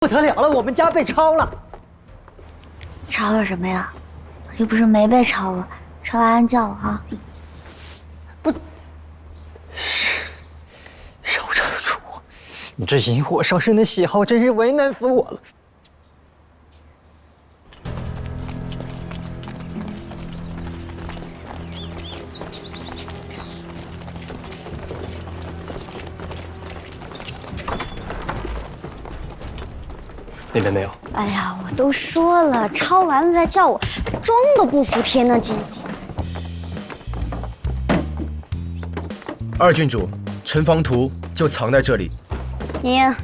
不得了了，我们家被抄了！抄了什么呀？又不是没被抄过，抄完叫我啊！不，少城主，你这引火烧身的喜好真是为难死我了。那边没有。哎呀，我都说了，抄完了再叫我，装的不服帖呢，今天。二郡主，陈方图就藏在这里。莹莹，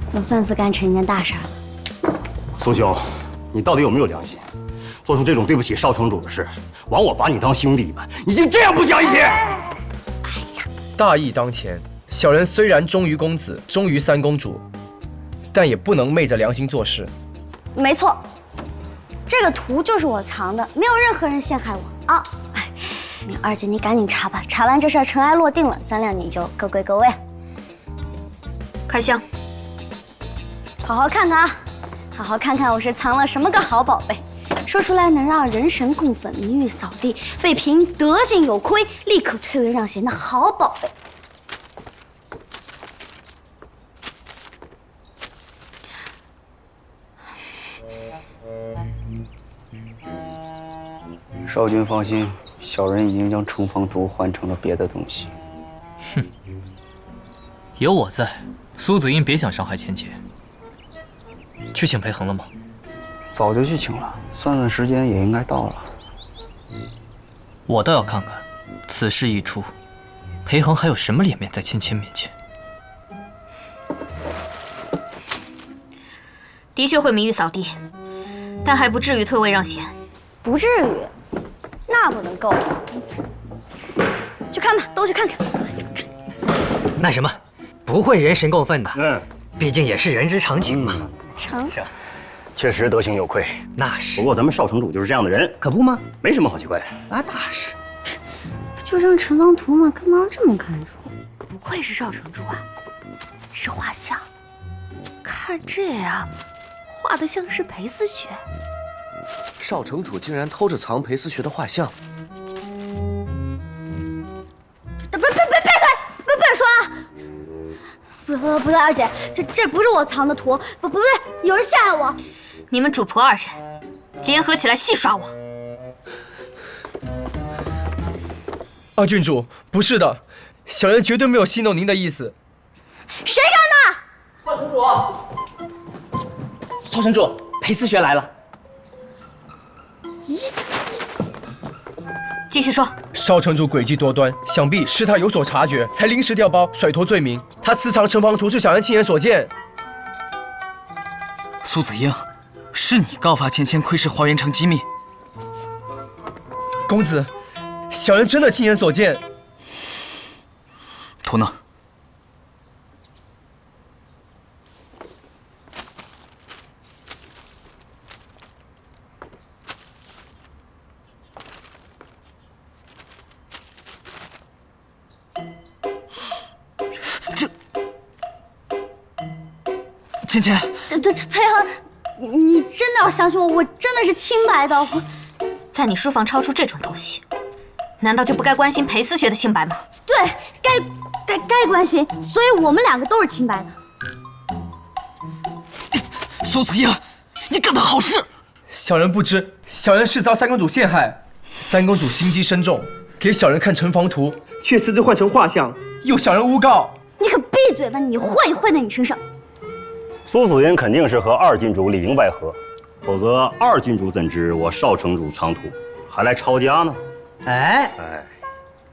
总算是干成一件大事了。苏兄，你到底有没有良心？做出这种对不起少城主的事，枉我把你当兄弟一般，你竟这样不讲义气！大义当前，小人虽然忠于公子，忠于三公主，但也不能昧着良心做事。没错，这个图就是我藏的，没有任何人陷害我啊！哎，二姐你赶紧查吧，查完这事儿尘埃落定了，咱俩你就各归各位。开箱，好好看看啊，好好看看我是藏了什么个好宝贝，说出来能让人神共愤、名誉扫地、被评德行有亏、立刻退位让贤的好宝贝。少君放心，小人已经将城防图换成了别的东西。哼，有我在，苏子英别想伤害芊芊。去请裴恒了吗？早就去请了，算算时间也应该到了。我倒要看看，此事一出，裴恒还有什么脸面在芊芊面前？的确会名誉扫地，但还不至于退位让贤。不至于，那不能够。去看吧，都去看看。那什么，不会人神共愤的。毕竟也是人之常情嘛。成。是，确实德行有亏。那是。不过咱们少城主就是这样的人，可不吗？没什么好奇怪的。啊，那是。不就张陈方图吗？干嘛这么看重？不愧是少城主啊，是画像。看这样，画的像是裴思雪。少城主竟然偷着藏裴思学的画像！别说啊！不对，二姐，这不是我藏的图，不对，有人陷害我。你们主仆二人联合起来戏耍我。二郡主，不是的，小人绝对没有戏弄您的意思。谁干的？少城主，少城主，裴思学来了。继续说。少城主诡计多端，想必是他有所察觉，才临时调包，甩脱罪名。他私藏城防图是小人亲眼所见。苏子英，是你告发芊芊窥视花园城机密。公子，小人真的亲眼所见。图呢？芊芊，对，裴恒，你真的要相信我，我真的是清白的。在你书房抄出这种东西，难道就不该关心裴思学的清白吗？对，该关心，所以我们两个都是清白的。苏子英，你干的好事！小人不知，小人是遭三公主陷害，三公主心机深重，给小人看城防图，却私自换成画像，又小人诬告。你可闭嘴吧！你混也混在你身上。苏子英肯定是和二郡主里应外合，否则二郡主怎知我少城主藏图，还来抄家呢？哎，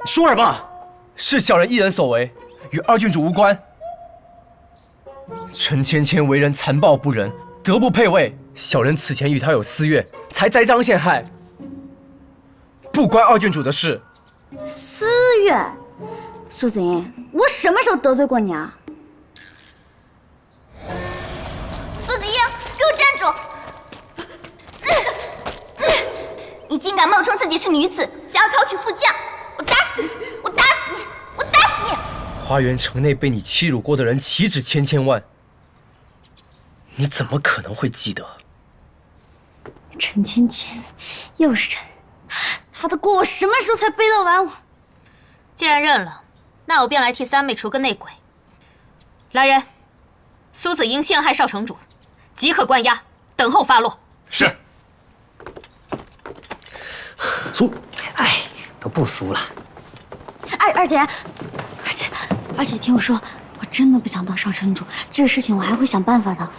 说什么？是小人一人所为，与二郡主无关。陈芊芊为人残暴不仁，德不配位，小人此前与她有私怨，才栽赃陷害，不关二郡主的事。私怨？苏子英，我什么时候得罪过你啊？苏子英，给我站住！你竟敢冒充自己是女子，想要讨取副将，我打死你！我打死你！我打死你！花园城内被你欺辱过的人岂止千万，你怎么可能会记得？陈芊芊，又是陈，他的锅我什么时候才背得完？既然认了，那我便来替三妹除个内鬼。来人，苏子英陷害少城主，即刻关押，等候发落。是。苏，哎，都不俗了。二姐，听我说，我真的不想当少城主，这个事情我还会想办法的。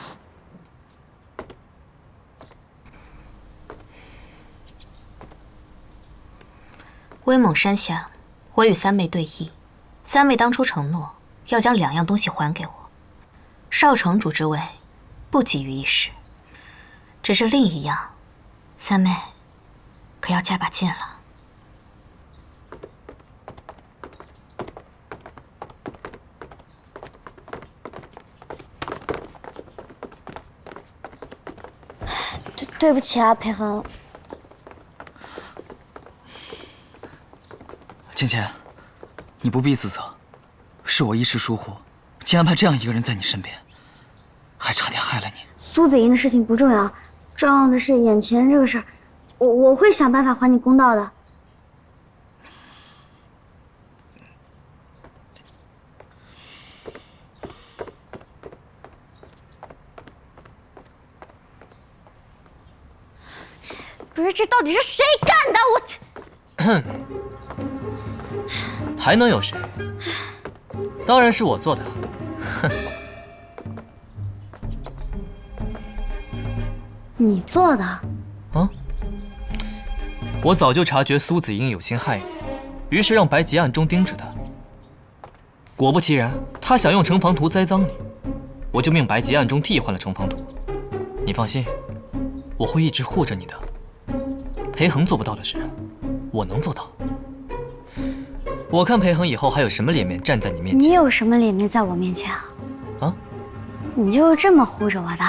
威猛山下，我与三妹对弈，三妹当初承诺要将2样东西还给我。少城主之位，不急于一时，只是另1样，三妹可要加把劲了。对不起啊，裴恒。芊芊，你不必自责，是我一时疏忽，竟安排这样一个人在你身边，还差点害了你。苏子英的事情不重要，重要的是眼前这个事儿，我会想办法还你公道的。不是，这到底是谁干的？还能有谁？当然是我做的。哼，你做的？啊？我早就察觉苏子英有心害你，于是让白吉暗中盯着他。果不其然，他想用城防图栽赃你，我就命白吉暗中替换了城防图。你放心，我会一直护着你的。裴恒做不到的事，我能做到。我看裴恒以后还有什么脸面站在你面前？你有什么脸面在我面前啊？啊？你就是这么护着我的？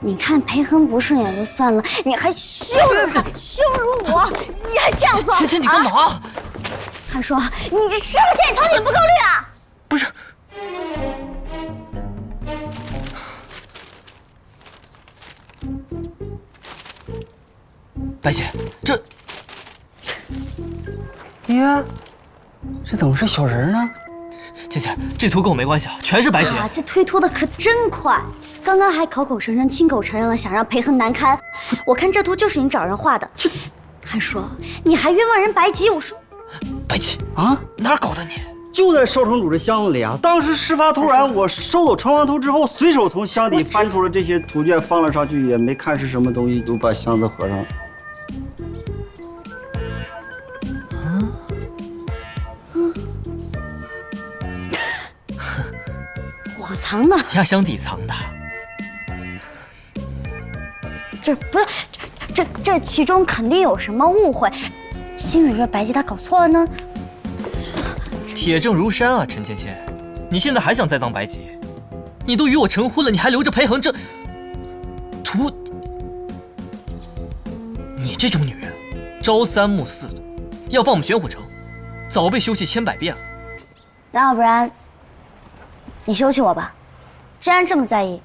你看裴恒不顺眼就算了，你还羞辱他，羞辱我，你还这样做？芊芊，你干嘛？韩说，你是不是嫌你头顶不够绿啊？不是。白姐，这爹，这怎么是小人呢？芊芊，这图跟我没关系啊，全是白姐。这推脱的可真快，刚刚还口口声声亲口承认了想让裴恒难堪，我看这图就是你找人画的。还说你还冤枉人白吉，我说白吉啊，哪儿搞的你？就在少城主这箱子里啊！当时事发突然，我收走城防图之后，随手从箱底翻出了这些图卷，放了上去，也没看是什么东西，就把箱子合上了。我藏的，压箱底藏的。这不是这其中肯定有什么误会，兴许是白吉他搞错了呢。铁证如山啊，陈芊芊，你现在还想栽赃白吉？你都与我成婚了，你还留着裴恒这图？你这种女人，朝三暮四的，要放我们玄虎城，早被休弃千百遍了。那要不然，你休弃我吧。既然这么在意，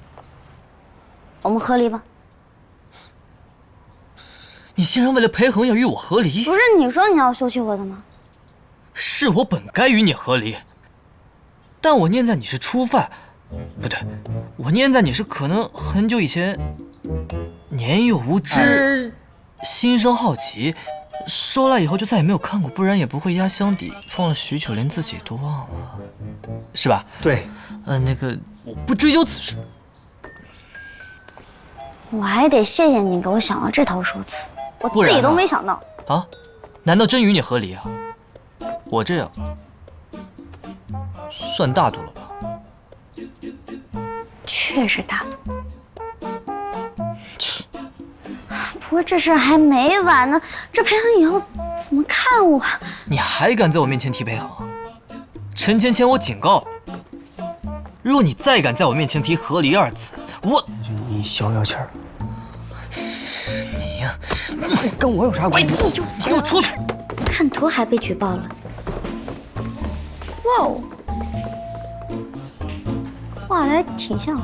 我们和离吧。你竟然为了裴恒要与我和离？不是你说你要休弃我的吗？是我本该与你和离，但我念在你是初犯，不对，我念在你是可能很久以前年幼无知，心生好奇，说来以后就再也没有看过，不然也不会压箱底放了许久，连自己都忘了，是吧？对，那个我不追究此事。我还得谢谢你给我想了这套说辞，我自己都没想到啊！难道真与你和离啊？我这样算大度了吧？确实大度。不过这事还没完呢，这裴恒以后怎么看我？你还敢在我面前提裴恒？陈芊芊，我警告你，若你再敢在我面前提和离二字，我……你消消气儿。你呀，跟我有啥关系？给我出去！看图还被举报了。哇哦，画的还挺像。